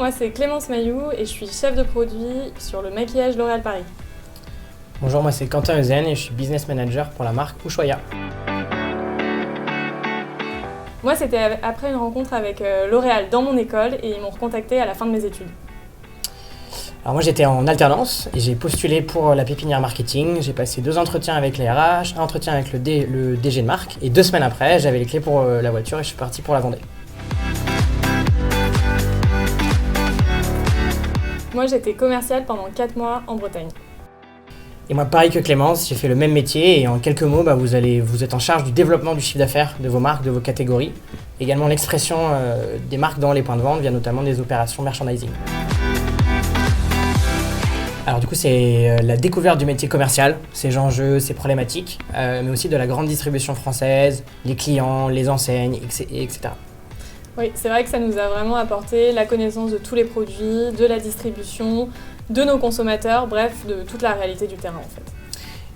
moi c'est Clémence Mailloux et je suis chef de produit sur le maquillage L'Oréal Paris. Bonjour, moi c'est Quentin Euzen et je suis business manager pour la marque Ushuaïa. Moi c'était après une rencontre avec L'Oréal dans mon école et ils m'ont recontacté à la fin de mes études. Alors moi j'étais en alternance et j'ai postulé pour la pépinière marketing. J'ai passé 2 entretiens avec les RH, un entretien avec le DG de marque et 2 semaines après j'avais les clés pour la voiture et je suis parti pour la Vendée. Moi j'étais commerciale pendant 4 mois en Bretagne. Et moi pareil que Clémence, j'ai fait le même métier et en quelques mots vous êtes en charge du développement du chiffre d'affaires de vos marques, de vos catégories. Également l'expression des marques dans les points de vente via notamment des opérations merchandising. Alors du coup c'est la découverte du métier commercial, ses enjeux, ses problématiques, mais aussi de la grande distribution française, les clients, les enseignes, etc. Oui, c'est vrai que ça nous a vraiment apporté la connaissance de tous les produits, de la distribution, de nos consommateurs, bref, de toute la réalité du terrain en fait.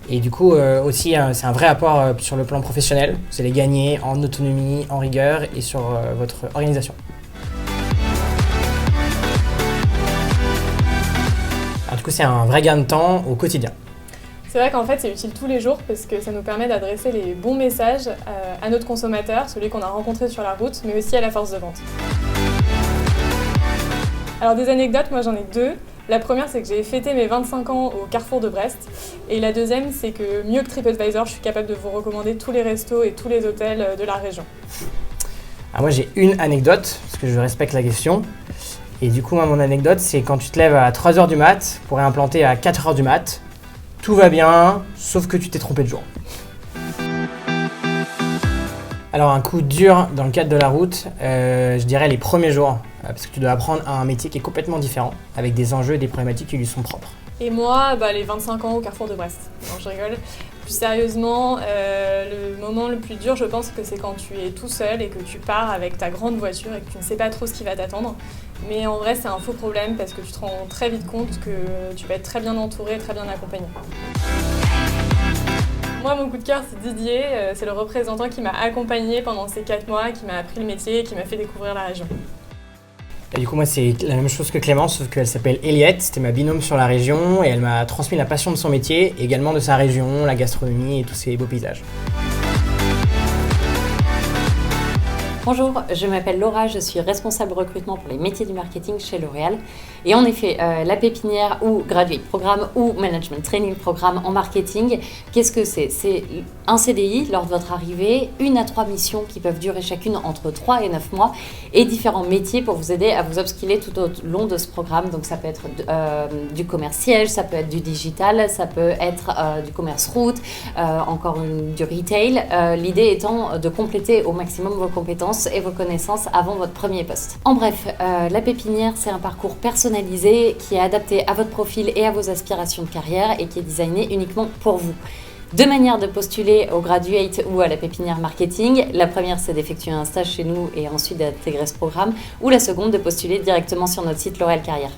Et du coup aussi c'est un vrai apport sur le plan professionnel, vous allez gagner en autonomie, en rigueur et sur votre organisation. Alors, du coup c'est un vrai gain de temps au quotidien. C'est vrai qu'en fait c'est utile tous les jours parce que ça nous permet d'adresser les bons messages à notre consommateur, celui qu'on a rencontré sur la route, mais aussi à la force de vente. Alors des anecdotes, moi j'en ai 2. La première c'est que j'ai fêté mes 25 ans au Carrefour de Brest et la deuxième c'est que mieux que TripAdvisor, je suis capable de vous recommander tous les restos et tous les hôtels de la région. Alors moi j'ai une anecdote parce que je respecte la question. Et du coup moi mon anecdote c'est quand tu te lèves à 3h du mat pour réimplanter à 4h du mat. Tout va bien, sauf que tu t'es trompé de jour. Alors un coup dur dans le cadre de la route, je dirais les premiers jours, parce que tu dois apprendre à un métier qui est complètement différent, avec des enjeux et des problématiques qui lui sont propres. Et moi, les 25 ans au Carrefour de Brest. Non, je rigole. Plus sérieusement, le moment le plus dur, je pense que c'est quand tu es tout seul et que tu pars avec ta grande voiture et que tu ne sais pas trop ce qui va t'attendre. Mais en vrai, c'est un faux problème parce que tu te rends très vite compte que tu vas être très bien entouré, très bien accompagné. Moi, mon coup de cœur, c'est Didier. C'est le représentant qui m'a accompagné pendant ces 4 mois, qui m'a appris le métier et qui m'a fait découvrir la région. Et du coup, moi, c'est la même chose que Clémence, sauf qu'elle s'appelle Eliette. C'était ma binôme sur la région et elle m'a transmis la passion de son métier, également de sa région, la gastronomie et tous ces beaux paysages. Bonjour, je m'appelle Laura, je suis responsable recrutement pour les métiers du marketing chez L'Oréal. Et en effet, la pépinière ou graduate programme ou management training programme en marketing, qu'est-ce que c'est ? C'est un CDI lors de votre arrivée, 1 à 3 missions qui peuvent durer chacune entre 3 et 9 mois et différents métiers pour vous aider à vous upskiller tout au long de ce programme. Donc ça peut être du commerce siège, ça peut être du digital, ça peut être du commerce route, du retail. L'idée étant de compléter au maximum vos compétences et vos connaissances avant votre premier poste. En bref, la pépinière, c'est un parcours personnalisé qui est adapté à votre profil et à vos aspirations de carrière et qui est designé uniquement pour vous. 2 manières de postuler au graduate ou à la pépinière marketing. La première, c'est d'effectuer un stage chez nous et ensuite d'intégrer ce programme. Ou la seconde, de postuler directement sur notre site L'Oréal Carrière.